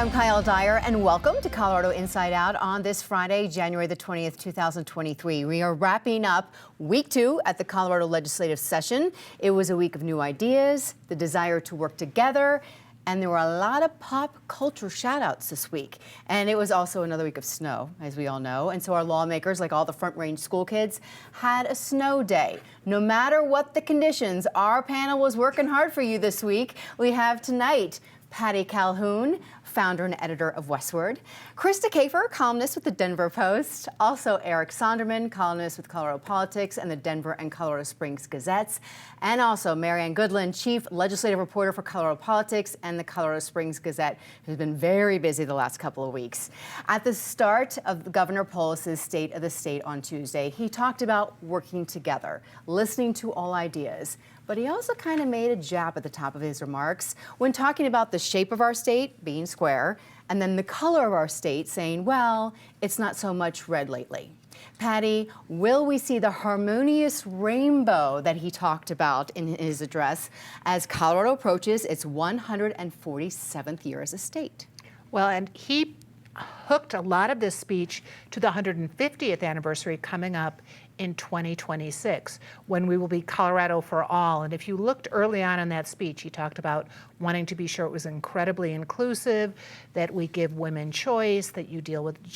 I'm Kyle Dyer, and welcome to Colorado Inside Out on this Friday, January the 20th, 2023. We are wrapping up week 2 at the Colorado legislative session. It was a week of new ideas, the desire to work together, and there were a lot of pop culture shout-outs this week. And it was also another week of snow, as we all know. And so our lawmakers, like all the Front Range school kids, had a snow day. No matter what the conditions, our panel was working hard for you this week. We have tonight Patty Calhoun, founder and editor of Westward; Krista Kafer, columnist with the Denver Post; also Eric Sondermann, columnist with Colorado Politics and the Denver and Colorado Springs Gazettes; and also Marianne Goodland, chief legislative reporter for Colorado Politics and the Colorado Springs Gazette, who's been very busy the last couple of weeks. At the start of Governor Polis's State of the State on Tuesday, he talked about working together, listening to all ideas. But he also kind of made a jab at the top of his remarks when talking about the shape of our state being square, and then the color of our state saying, well, it's not so much red lately. Patty, will we see the harmonious rainbow that he talked about in his address as Colorado approaches its 147th year as a state? Well, and he hooked a lot of this speech to the 150th anniversary coming up in 2026, when we will be Colorado for all. And if you looked early on in that speech, he talked about wanting to be sure it was incredibly inclusive, that we give women choice, that you deal with the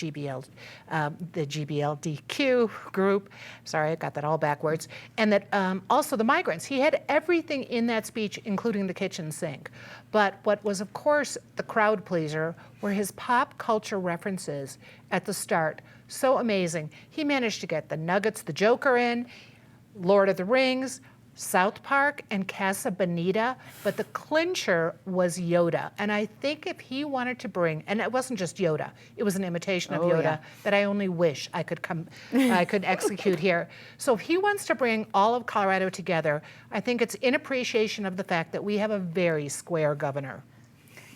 GBLDQ group. Sorry, I got that all backwards. And that also the migrants. He had everything in that speech, including the kitchen sink. But what was, of course, the crowd pleaser were his pop culture references at the start. So amazing. He managed to get the Nuggets, the Joker in, Lord of the Rings, South Park, and Casa Bonita, but the clincher was Yoda. And I think if he wanted to bring, and it wasn't just Yoda, it was an imitation of Yoda that I only wish I could execute here. So if he wants to bring all of Colorado together, I think it's in appreciation of the fact that we have a very square governor.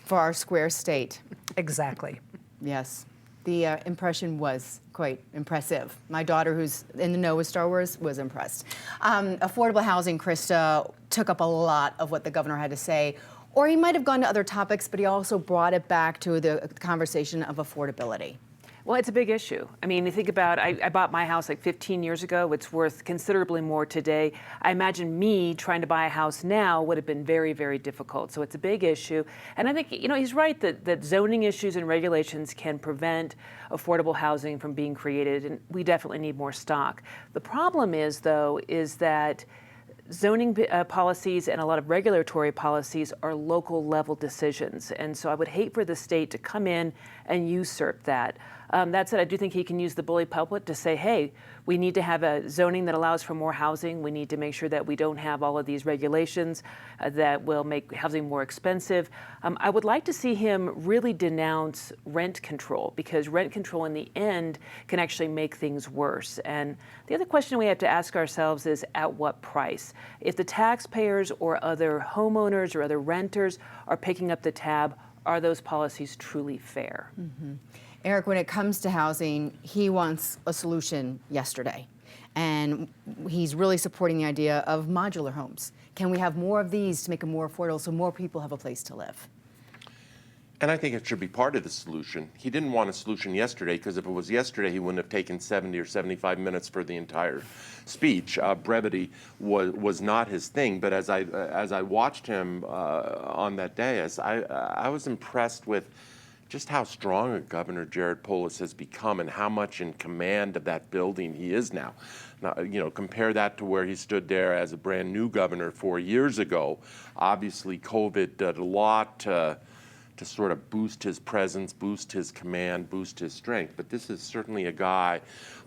For our square state. Exactly. Yes. The impression was quite impressive. My daughter, who's in the know with Star Wars, was impressed. Affordable housing, Krista, took up a lot of what the governor had to say, or he might have gone to other topics, but he also brought it back to the conversation of affordability. Well, it's a big issue. I mean, you think about, I bought my house like 15 years ago. It's worth considerably more today. I imagine me trying to buy a house now would have been very, very difficult. So it's a big issue. And I think, he's right that zoning issues and regulations can prevent affordable housing from being created. And we definitely need more stock. The problem is, though, is that zoning policies and a lot of regulatory policies are local level decisions. And so I would hate for the state to come in and usurp that. That said, I do think he can use the bully pulpit to say, hey, we need to have a zoning that allows for more housing. We need to make sure that we don't have all of these regulations that will make housing more expensive. I would like to see him really denounce rent control, because rent control in the end can actually make things worse. And the other question we have to ask ourselves is, at what price? If the taxpayers or other homeowners or other renters are picking up the tab, are those policies truly fair? Mm-hmm. Eric, when it comes to housing, he wants a solution yesterday. And he's really supporting the idea of modular homes. Can we have more of these to make them more affordable so more people have a place to live? And I think it should be part of the solution. He didn't want a solution yesterday, because if it was yesterday, he wouldn't have taken 70 or 75 minutes for the entire speech. Brevity was not his thing. But as I watched him on that day, I was impressed with just how strong a Governor Jared Polis has become and how much in command of that building he is now. Now, compare that to where he stood there as a brand new governor 4 years ago. Obviously, COVID did a lot to sort of boost his presence, boost his command, boost his strength. But this is certainly a guy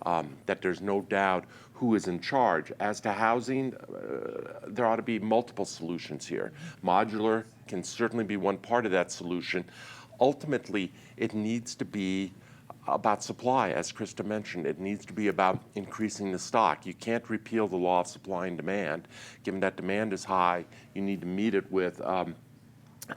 that there's no doubt who is in charge. As to housing, there ought to be multiple solutions here. Modular can certainly be one part of that solution. Ultimately, it needs to be about supply, as Krista mentioned. It needs to be about increasing the stock. You can't repeal the law of supply and demand. Given that demand is high, you need to meet it with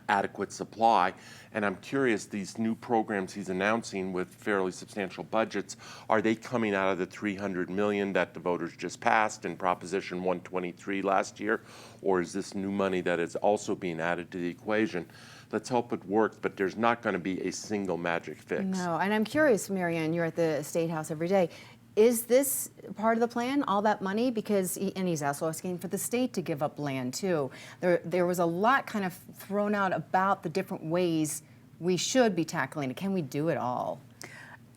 adequate supply. And I'm curious, these new programs he's announcing with fairly substantial budgets, are they coming out of the $300 million that the voters just passed in Proposition 123 last year? Or is this new money that is also being added to the equation? Let's hope it works, but there's not going to be a single magic fix. No, and I'm curious, Marianne, you're at the State House every day. Is this part of the plan, all that money? Because, and he's also asking for the state to give up land too. There was a lot kind of thrown out about the different ways we should be tackling it. Can we do it all?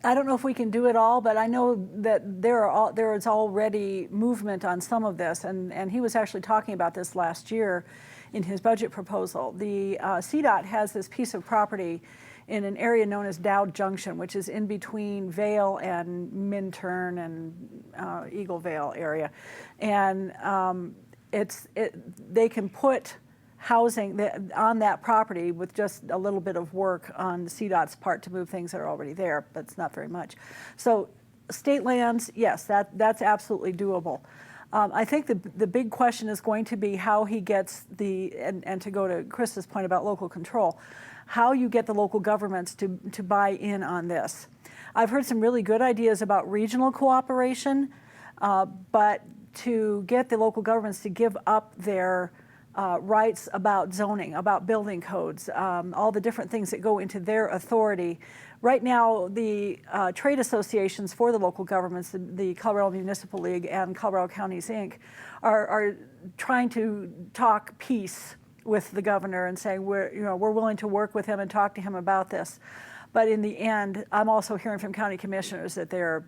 I don't know if we can do it all, but I know that there is already movement on some of this, and he was actually talking about this last year in his budget proposal. The CDOT has this piece of property in an area known as Dowd Junction, which is in between Vale and Minturn and Eagle Vale area, and they can put housing on that property with just a little bit of work on CDOT's part to move things that are already there, but it's not very much. So state lands, yes, that's absolutely doable. I think the big question is going to be how he gets and to go to Krista's point about local control, how you get the local governments to buy in on this. I've heard some really good ideas about regional cooperation, but to get the local governments to give up their rights about zoning, about building codes, all the different things that go into their authority. Right now, the trade associations for the local governments, the Colorado Municipal League and Colorado Counties, Inc., are trying to talk peace with the governor and saying we're willing to work with him and talk to him about this. But in the end, I'm also hearing from county commissioners that they're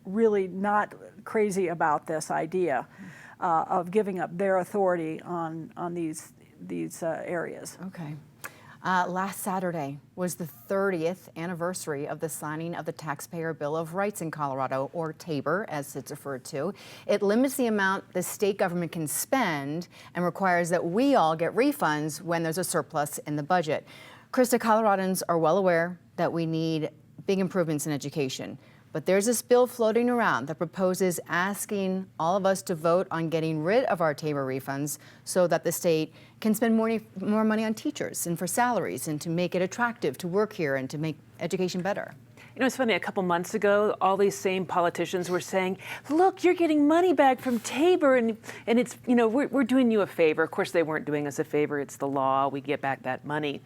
really not crazy about this idea of giving up their authority on these areas. Okay. Last Saturday was the 30th anniversary of the signing of the Taxpayer Bill of Rights in Colorado, or TABOR, as it's referred to. It limits the amount the state government can spend and requires that we all get refunds when there's a surplus in the budget. Krista, Coloradans are well aware that we need big improvements in education. But there's this bill floating around that proposes asking all of us to vote on getting rid of our TABOR refunds so that the state can spend more money on teachers and for salaries and to make it attractive to work here and to make education better. You know, it's funny, a couple months ago, all these same politicians were saying, look, you're getting money back from TABOR and it's, we're doing you a favor. Of course, they weren't doing us a favor. It's the law. We get back that money.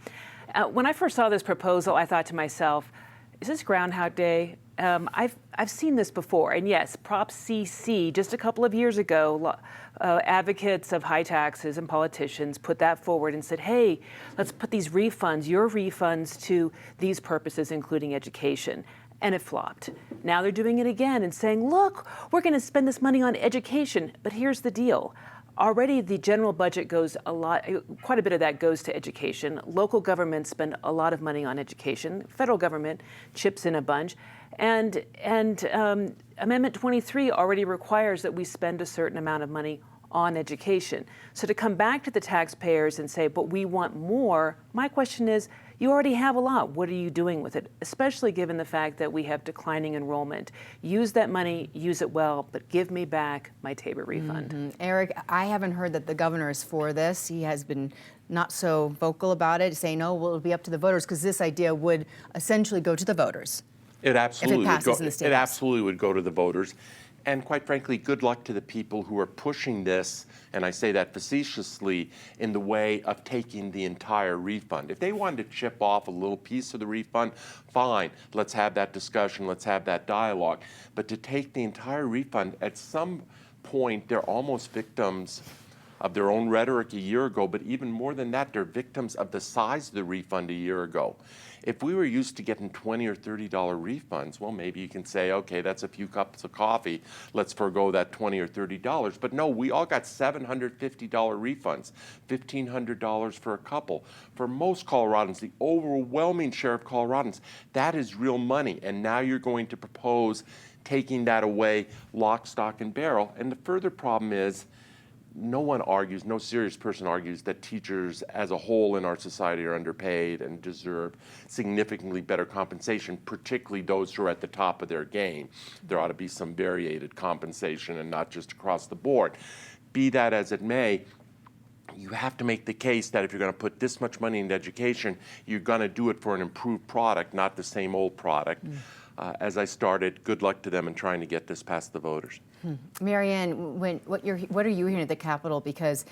When I first saw this proposal, I thought to myself, is this Groundhog Day? I've seen this before, and yes, Prop CC, just a couple of years ago, advocates of high taxes and politicians put that forward and said, hey, let's put these refunds, your refunds, to these purposes, including education. And it flopped. Now they're doing it again and saying, look, we're going to spend this money on education. But here's the deal. Already the general budget goes quite a bit of that goes to education. Local governments spend a lot of money on education. Federal government chips in a bunch. And Amendment 23 already requires that we spend a certain amount of money on education. So to come back to the taxpayers and say, but we want more, my question is, you already have a lot. What are you doing with it? Especially given the fact that we have declining enrollment. Use that money, use it well, but give me back my TABOR refund. Mm-hmm. Eric, I haven't heard that the governor is for this. He has been not so vocal about it, saying, no, well, it'll be up to the voters, because this idea would essentially go to the voters. It absolutely passes in the state it house. absolutely would go to the voters. And quite frankly, good luck to the people who are pushing this, and I say that facetiously, in the way of taking the entire refund. If they wanted to chip off a little piece of the refund, fine, let's have that discussion, let's have that dialogue. But to take the entire refund, at some point, they're almost victims of their own rhetoric a year ago, but even more than that, they're victims of the size of the refund a year ago. If we were used to getting $20 or $30 refunds, well, maybe you can say, okay, that's a few cups of coffee. Let's forego that $20 or $30. But no, we all got $750 refunds, $1,500 for a couple. For most Coloradans, the overwhelming share of Coloradans, that is real money. And now you're going to propose taking that away lock, stock, and barrel. And the further problem is, no one argues, no serious person argues that teachers as a whole in our society are underpaid and deserve significantly better compensation, particularly those who are at the top of their game. There ought to be some variated compensation and not just across the board. Be that as it may, you have to make the case that if you're going to put this much money into education, you're going to do it for an improved product, not the same old product. As I started, good luck to them in trying to get this past the voters. Marianne, what are you hearing at the Capitol? Because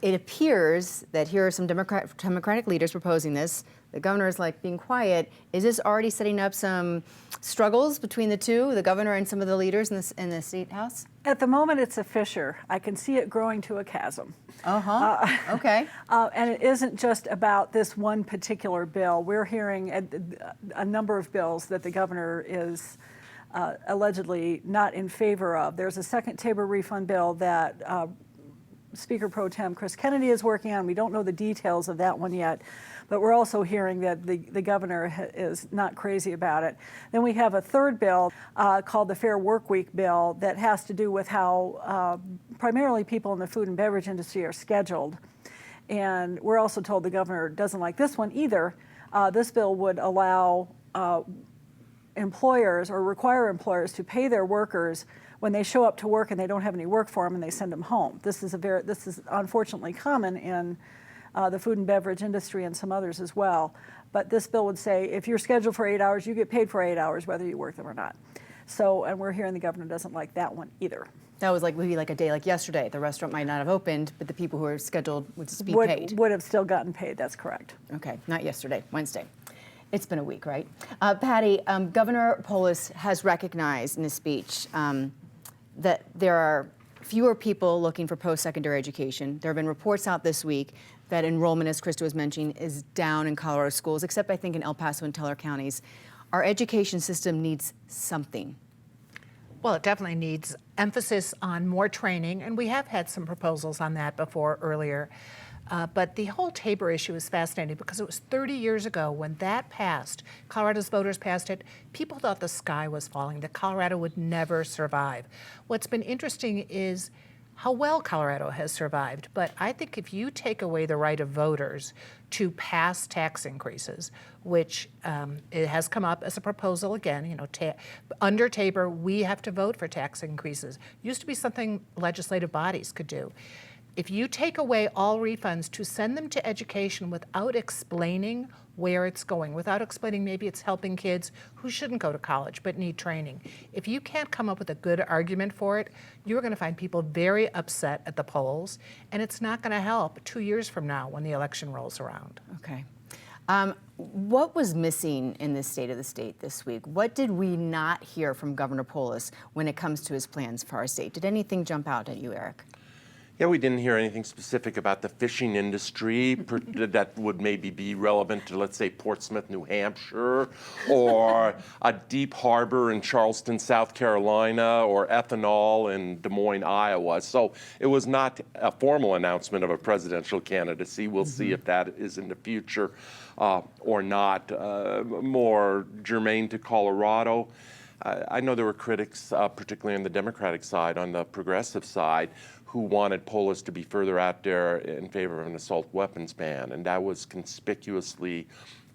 it appears that here are some Democratic leaders proposing this. The governor is like being quiet. Is this already setting up some struggles between the two, the governor and some of the leaders in the state house? At the moment, it's a fissure. I can see it growing to a chasm. Okay. And it isn't just about this one particular bill. We're hearing a number of bills that the governor is allegedly not in favor of. There's a second Tabor refund bill that Speaker Pro Tem Chris Kennedy is working on. We don't know the details of that one yet, but we're also hearing that the governor is not crazy about it. Then we have a third bill called the Fair Work Week bill that has to do with how primarily people in the food and beverage industry are scheduled. And we're also told the governor doesn't like this one either. This bill would allow employers or require employers to pay their workers when they show up to work and they don't have any work for them and they send them home. This is unfortunately common in the food and beverage industry and some others as well. But this bill would say if you're scheduled for 8 hours, you get paid for 8 hours whether you work them or not. So, and we're hearing the governor doesn't like that one either. That was like maybe like a day like yesterday. The restaurant might not have opened, but the people who are scheduled would be paid. Would have still gotten paid, that's correct. Okay, not yesterday, Wednesday. It's been a week, right? Patty, Governor Polis has recognized in his speech that there are fewer people looking for post-secondary education. There have been reports out this week that enrollment, as Krista was mentioning, is down in Colorado schools, except I think in El Paso and Teller counties. Our education system needs something. Well, it definitely needs emphasis on more training, and we have had some proposals on that before earlier. But the whole Tabor issue is fascinating because it was 30 years ago when that passed. Colorado's voters passed it. People thought the sky was falling, that Colorado would never survive. What's been interesting is how well Colorado has survived. But I think if you take away the right of voters to pass tax increases, which it has come up as a proposal again, you know, under Tabor, we have to vote for tax increases. It used to be something legislative bodies could do. If you take away all refunds to send them to education without explaining where it's going, without explaining maybe it's helping kids who shouldn't go to college but need training, if you can't come up with a good argument for it, you're going to find people very upset at the polls, and it's not going to help 2 years from now when the election rolls around. Okay. What was missing in this State of the State this week? What did we not hear from Governor Polis when it comes to his plans for our state? Did anything jump out at you, Eric? Yeah, we didn't hear anything specific about the fishing industry that would maybe be relevant to, let's say, Portsmouth, New Hampshire, or a deep harbor in Charleston, South Carolina, or ethanol in Des Moines, Iowa. So it was not a formal announcement of a presidential candidacy. We'll see if that is in the future or not. More germane to Colorado. I know there were critics, particularly on the Democratic side, on the progressive side, who wanted Polis to be further out there in favor of an assault weapons ban, and that was conspicuously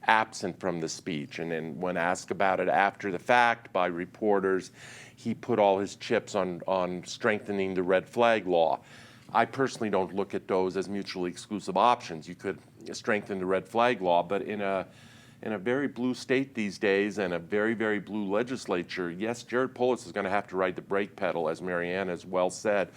absent from the speech. And then when asked about it after the fact by reporters, he put all his chips on strengthening the red flag law. I personally don't look at those as mutually exclusive options. You could strengthen the red flag law, but in a very blue state these days and a very, very blue legislature, yes, Jared Polis is going to have to ride the brake pedal, as Marianne has well said,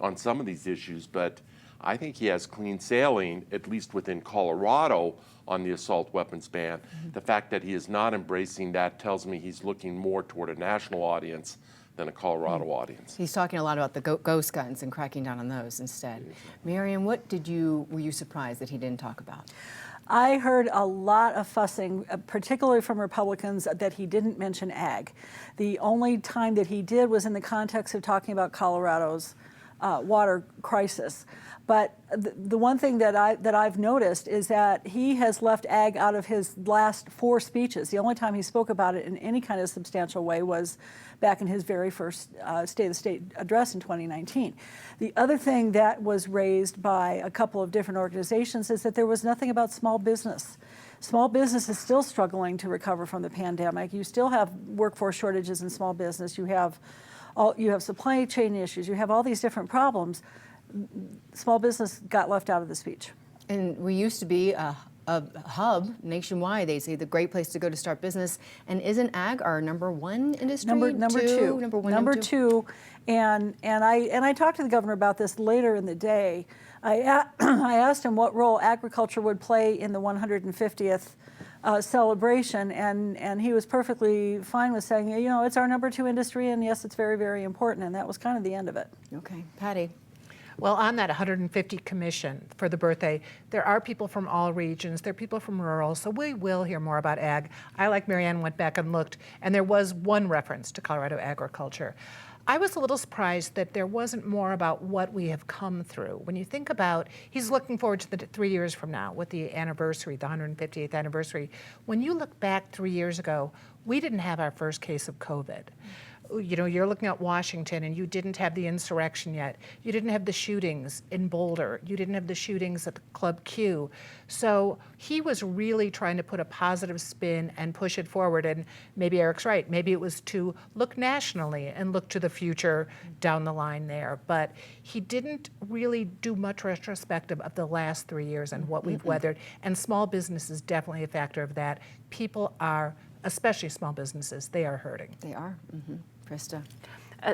on some of these issues, but I think he has clean sailing, at least within Colorado, on the assault weapons ban. The fact that he is not embracing that tells me he's looking more toward a national audience than a Colorado audience. He's talking a lot about the ghost guns and cracking down on those instead. Marianne, were you surprised that he didn't talk about? I heard a lot of fussing, particularly from Republicans, that he didn't mention ag. The only time that he did was in the context of talking about Colorado's water crisis. But the one thing that I've noticed is that he has left ag out of his last 4 speeches. The only time he spoke about it in any kind of substantial way was back in his very first State of the State address in 2019. The other thing that was raised by a couple of different organizations is that there was nothing about small business. Small business is still struggling to recover from the pandemic. You still have workforce shortages in small business. You have supply chain issues. You have all these different problems. Small business got left out of the speech. And we used to be a a hub nationwide. They say the great place to go to start business. And isn't ag our number one industry? Number two. Number one. Number two. And I talked to the governor about this later in the day. I asked him what role agriculture would play in the 150th celebration, and he was perfectly fine with saying, you know, it's our number two industry, and yes, it's very, very important, and that was kind of the end of it. Okay, Patty. Well, on that 150 commission for the birthday, there are people from all regions. There are people from rural, so we will hear more about ag. I, like Marianne, went back and looked, and there was one reference to Colorado agriculture. I was a little surprised that there wasn't more about what we have come through. When you think about, he's looking forward to the 3 years from now with the anniversary, the 150th anniversary. When you look back 3 years ago, we didn't have our first case of COVID. You know, you're looking at Washington, and you didn't have the insurrection yet. You didn't have the shootings in Boulder. You didn't have the shootings at the Club Q. So he was really trying to put a positive spin and push it forward. And maybe Eric's right. Maybe it was to look nationally and look to the future down the line there. But he didn't really do much retrospective of the last 3 years and what we've weathered. And small business is definitely a factor of that. People are, especially small businesses, they are hurting. They are. Krista.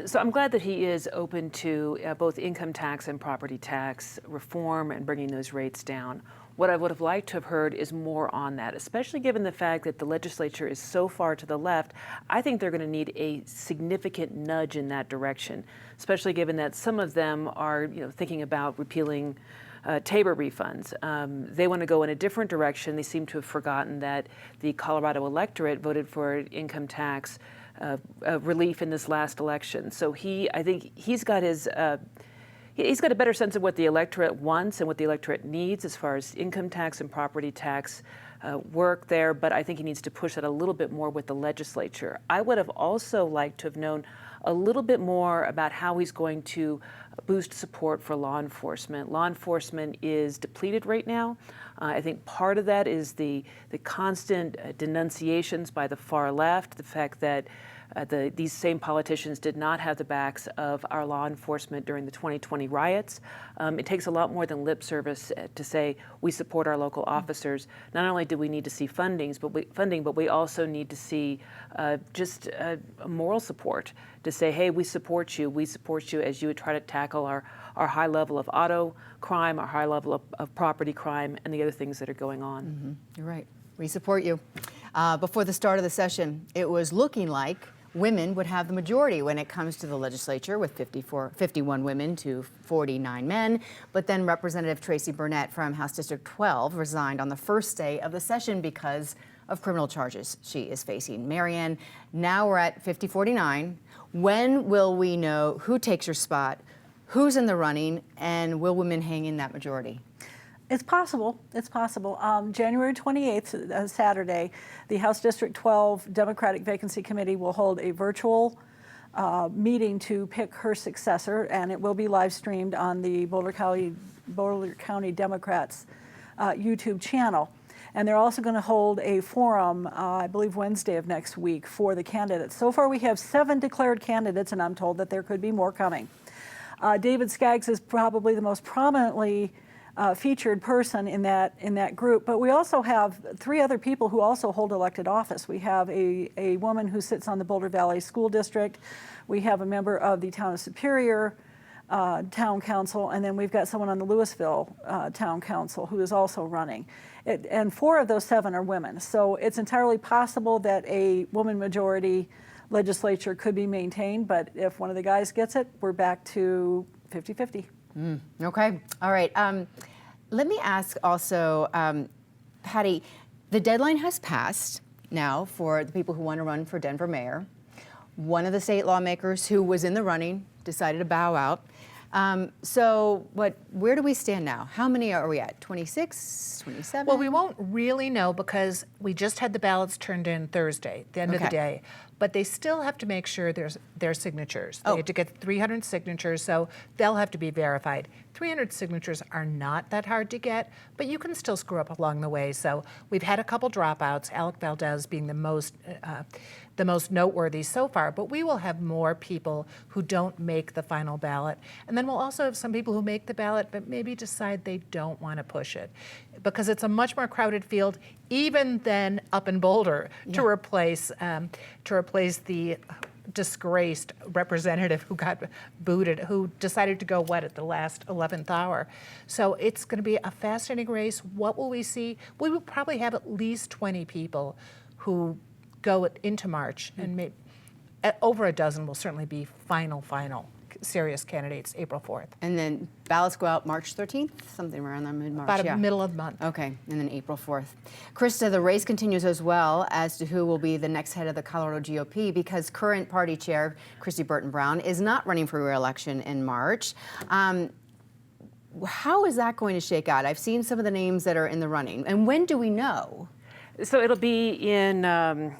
So I'm glad that he is open to both income tax and property tax reform and bringing those rates down. What I would have liked to have heard is more on that, especially given the fact that the legislature is so far to the left. I think they're going to need a significant nudge in that direction, especially given that some of them are, thinking about repealing Tabor refunds. They want to go in a different direction. They seem to have forgotten that the Colorado electorate voted for income tax relief in this last election. So I think he's got a better sense of what the electorate wants and what the electorate needs as far as income tax and property tax work there, but I think he needs to push that a little bit more with the legislature. I would have also liked to have known a little bit more about how he's going to boost support for law enforcement. Law enforcement is depleted right now. I think part of that is the constant denunciations by the far left, the fact that these same politicians did not have the backs of our law enforcement during the 2020 riots. It takes a lot more than lip service to say we support our local officers. Not only do we need to see funding, but we also need to see just moral support to say, hey, we support you as you would try to tackle our high level of auto crime, our high level of property crime, and the other things that are going on. You're right. We support you. Before the start of the session, it was looking like women would have the majority when it comes to the legislature, with 51 women to 49 men. But then Representative Tracy Burnett from House District 12 resigned on the first day of the session because of criminal charges she is facing. Marianne, now we're at 50-49. When will we know who takes her spot, who's in the running, and will women hang in that majority? It's possible. It's possible. January 28th, Saturday, the House District 12 Democratic Vacancy Committee will hold a virtual meeting to pick her successor, and it will be live streamed on the Boulder County Democrats YouTube channel. And they're also going to hold a forum, I believe Wednesday of next week, for the candidates. So far we have 7 declared candidates, and I'm told that there could be more coming. David Skaggs is probably the most prominently featured person in that group, but we also have 3 other people who also hold elected office. We have a woman who sits on the Boulder Valley School District. We have a member of the Town of Superior Town Council, and then we've got someone on the Louisville Town Council who is also running. And 4 of those 7 are women. So it's entirely possible that a woman majority legislature could be maintained, but if one of the guys gets it, we're back to 50-50. Okay. All right. Let me ask also, Patty, the deadline has passed now for the people who want to run for Denver mayor. One of the state lawmakers who was in the running decided to bow out. So where do we stand now? How many are we at? 26, 27? Well, we won't really know because we just had the ballots turned in Thursday, the end of the day. But they still have to make sure their signatures. They have to get 300 signatures, so they'll have to be verified. 300 signatures are not that hard to get, but you can still screw up along the way. So we've had a couple dropouts, Alec Valdez being the most noteworthy so far, but we will have more people who don't make the final ballot. And then we'll also have some people who make the ballot but maybe decide they don't want to push it. because it's a much more crowded field, even than up in Boulder, to replace the disgraced representative who got booted, who decided to go at the last 11th hour. So it's going to be a fascinating race. What will we see? We will probably have at least 20 people who go into March, and maybe over a dozen will certainly be final serious candidates April 4th. And then ballots go out March 13th, something around there, mid-March. About the middle of the month. Okay, and then April 4th. Krista, the race continues as well as to who will be the next head of the Colorado GOP, because current party chair Christy Burton Brown is not running for re-election in March. How is that going to shake out? I've seen some of the names that are in the running. And when do we know? So it'll be in,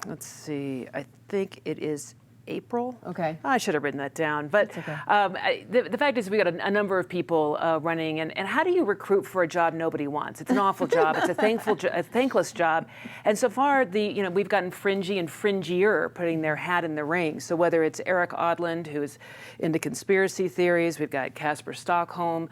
let's see, I think it is April. Okay. I should have written that down. But okay. The fact is we got a number of people running. And how do you recruit for a job nobody wants? It's an awful job. It's a thankless job. And so far, we've gotten fringy and fringier putting their hat in the ring. So whether it's Eric Odland, who's into conspiracy theories, we've got Casper Stockham,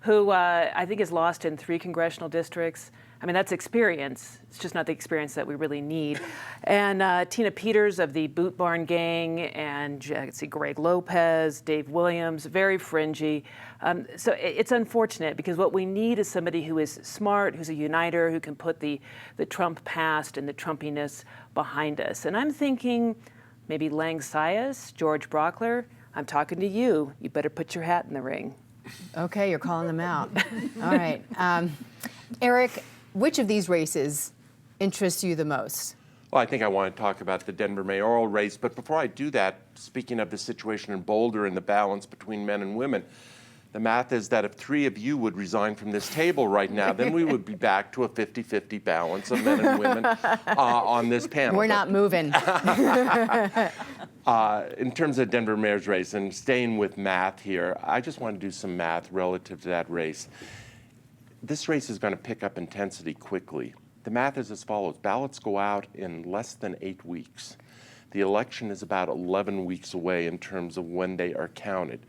who I think is lost in 3 congressional districts. I mean, that's experience. It's just not the experience that we really need. And Tina Peters of the Boot Barn Gang, and I can see Greg Lopez, Dave Williams, very fringy. So it's unfortunate, because what we need is somebody who is smart, who's a uniter, who can put the Trump past and the Trumpiness behind us. And I'm thinking maybe Lang Sias, George Brockler. I'm talking to you. You better put your hat in the ring. Okay, you're calling them out. All right. Eric, which of these races interests you the most? Well, I think I want to talk about the Denver mayoral race, but before I do that, speaking of the situation in Boulder and the balance between men and women, the math is that if 3 of you would resign from this table right now, then we would be back to a 50-50 balance of men and women on this panel. We're not moving. In terms of Denver mayor's race, and staying with math here, I just want to do some math relative to that race. This race is going to pick up intensity quickly. The math is as follows. Ballots go out in less than 8 weeks. The election is about 11 weeks away in terms of when they are counted.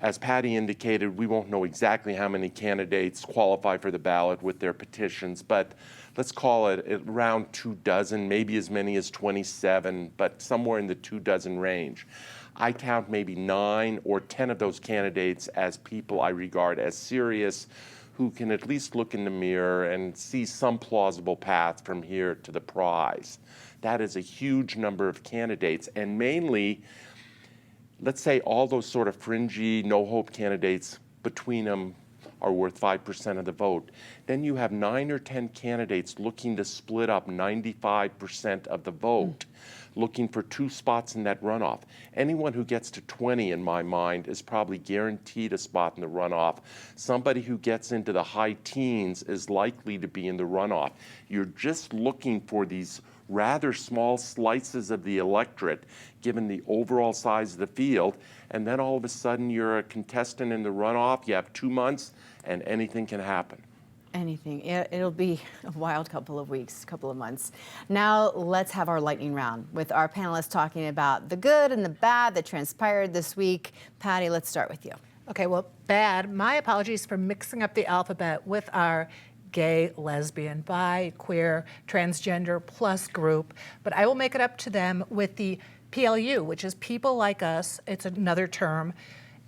As Patty indicated, we won't know exactly how many candidates qualify for the ballot with their petitions, but let's call it around 24, maybe as many as 27, but somewhere in the 24 range. I count maybe 9 or 10 of those candidates as people I regard as serious, who can at least look in the mirror and see some plausible path from here to the prize. That is a huge number of candidates, and mainly, let's say all those sort of fringy, no-hope candidates between them are worth 5% of the vote. Then you have 9 or 10 candidates looking to split up 95% of the vote, looking for 2 spots in that runoff. Anyone who gets to 20, in my mind, is probably guaranteed a spot in the runoff. Somebody who gets into the high teens is likely to be in the runoff. You're just looking for these rather small slices of the electorate, given the overall size of the field, and then all of a sudden you're a contestant in the runoff. You have 2 months, and anything can happen. Anything. It'll be a wild couple of weeks, couple of months. Now let's have our lightning round with our panelists talking about the good and the bad that transpired this week. Patty, let's start with you. Okay, well, bad. My apologies for mixing up the alphabet with our gay, lesbian, bi, queer, transgender plus group, but I will make it up to them with the PLU, which is People Like Us. It's another term.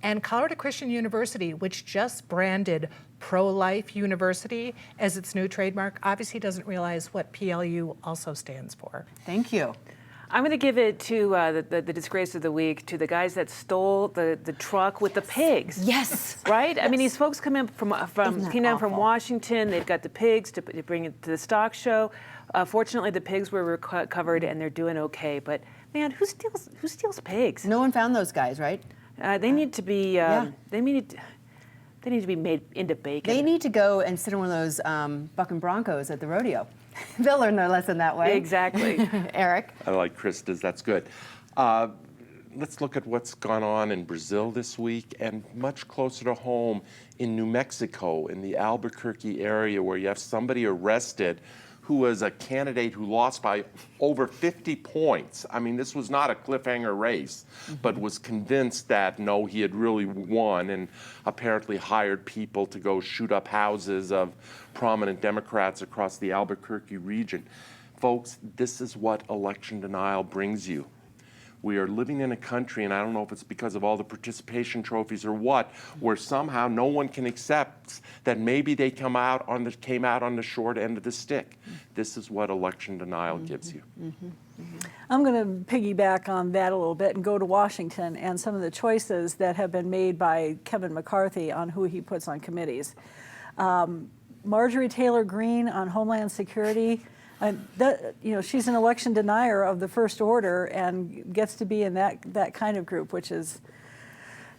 And Colorado Christian University, which just branded Pro-Life University as its new trademark, obviously doesn't realize what PLU also stands for. Thank you. I'm going to give it to the disgrace of the week, to the guys that stole the truck with the pigs. Yes. Right? I mean, these folks come in from awful? Washington. They've got the pigs to bring it to the stock show. Fortunately, the pigs were recovered and they're doing okay. But man, who steals pigs? No one found those guys, right? They need to be. They need to be made into bacon. They need to go and sit in one of those bucking broncos at the rodeo. They'll learn their lesson that way. Exactly. Eric? I like Krista's, that's good. Let's look at what's gone on in Brazil this week, and much closer to home in New Mexico, in the Albuquerque area, where you have somebody arrested who was a candidate who lost by over 50 points. I mean, this was not a cliffhanger race, but was convinced that, no, he had really won, and apparently hired people to go shoot up houses of prominent Democrats across the Albuquerque region. Folks, this is what election denial brings you. We are living in a country, and I don't know if it's because of all the participation trophies or what, where somehow no one can accept that maybe they came out on the short end of the stick. This is what election denial gives you. I'm going to piggyback on that a little bit and go to Washington and some of the choices that have been made by Kevin McCarthy on who he puts on committees. Marjorie Taylor Greene on Homeland Security. She's an election denier of the first order and gets to be in that kind of group, which is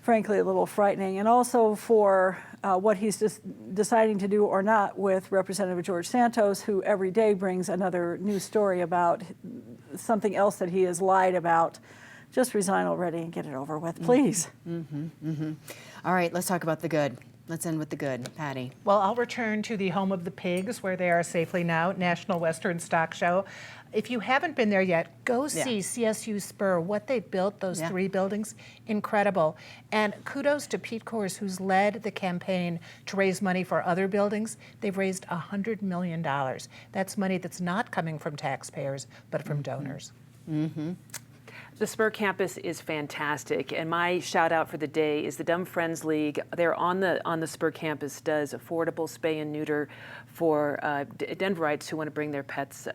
frankly a little frightening. And also for what he's just deciding to do or not with Representative George Santos, who every day brings another new story about something else that he has lied about. Just resign already and get it over with, please. All right, let's talk about the good. Let's end with the good. Patty. Well, I'll return to the home of the pigs, where they are safely now, National Western Stock Show. If you haven't been there yet, go see CSU Spur, what they built, those 3 buildings, incredible. And kudos to Pete Coors, who's led the campaign to raise money for other buildings. They've raised $100 million. That's money that's not coming from taxpayers, but from donors. The Spur campus is fantastic, and my shout out for the day is the Dumb Friends League. They're on the Spur campus, does affordable spay and neuter for Denverites who want to bring their pets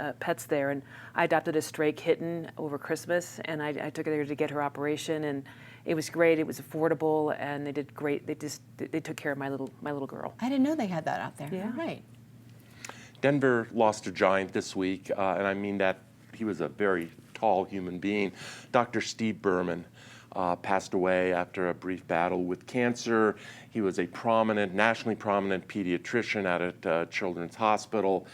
there. And I adopted a stray kitten over Christmas, and I took her there to get her operation, and it was great. It was affordable, and they did great. They took care of my little girl. I didn't know they had that out there. Yeah. All right. Denver lost a giant this week, and I mean that he was a very tall human being. Dr. Steve Berman passed away after a brief battle with cancer. He was a nationally prominent pediatrician at a children's hospital.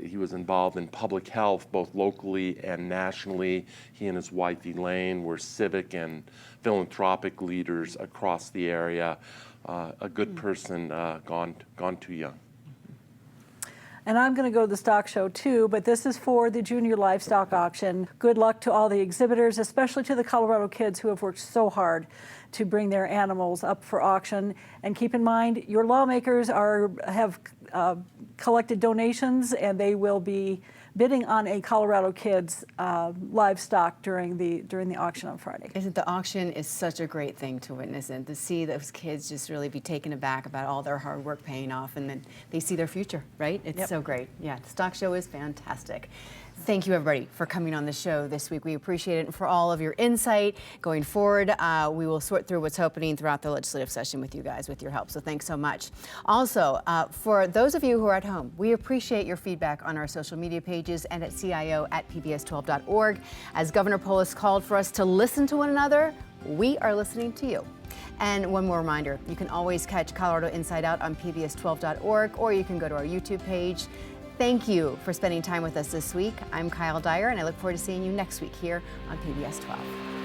He was involved in public health, both locally and nationally. He and his wife, Elaine, were civic and philanthropic leaders across the area. A good person, gone too young. And I'm going to go to the stock show too, but this is for the junior livestock auction. Good luck to all the exhibitors, especially to the Colorado kids who have worked so hard to bring their animals up for auction. And keep in mind, your lawmakers have collected donations, and they will be bidding on a Colorado kid's livestock during the auction on Friday. Isn't the auction is such a great thing to witness, and to see those kids just really be taken aback about all their hard work paying off, and then they see their future, right? It's so great. Yeah, the stock show is fantastic. Thank you, everybody, for coming on the show this week. We appreciate it, and for all of your insight going forward. We will sort through what's happening throughout the legislative session with you guys, with your help. So thanks so much. Also, for those of you who are at home, we appreciate your feedback on our social media pages and at CIO@pbs12.org. As Governor Polis called for us to listen to one another, we are listening to you. And one more reminder, you can always catch Colorado Inside Out on pbs12.org, or you can go to our YouTube page. Thank you for spending time with us this week. I'm Kyle Dyer, and I look forward to seeing you next week here on PBS 12.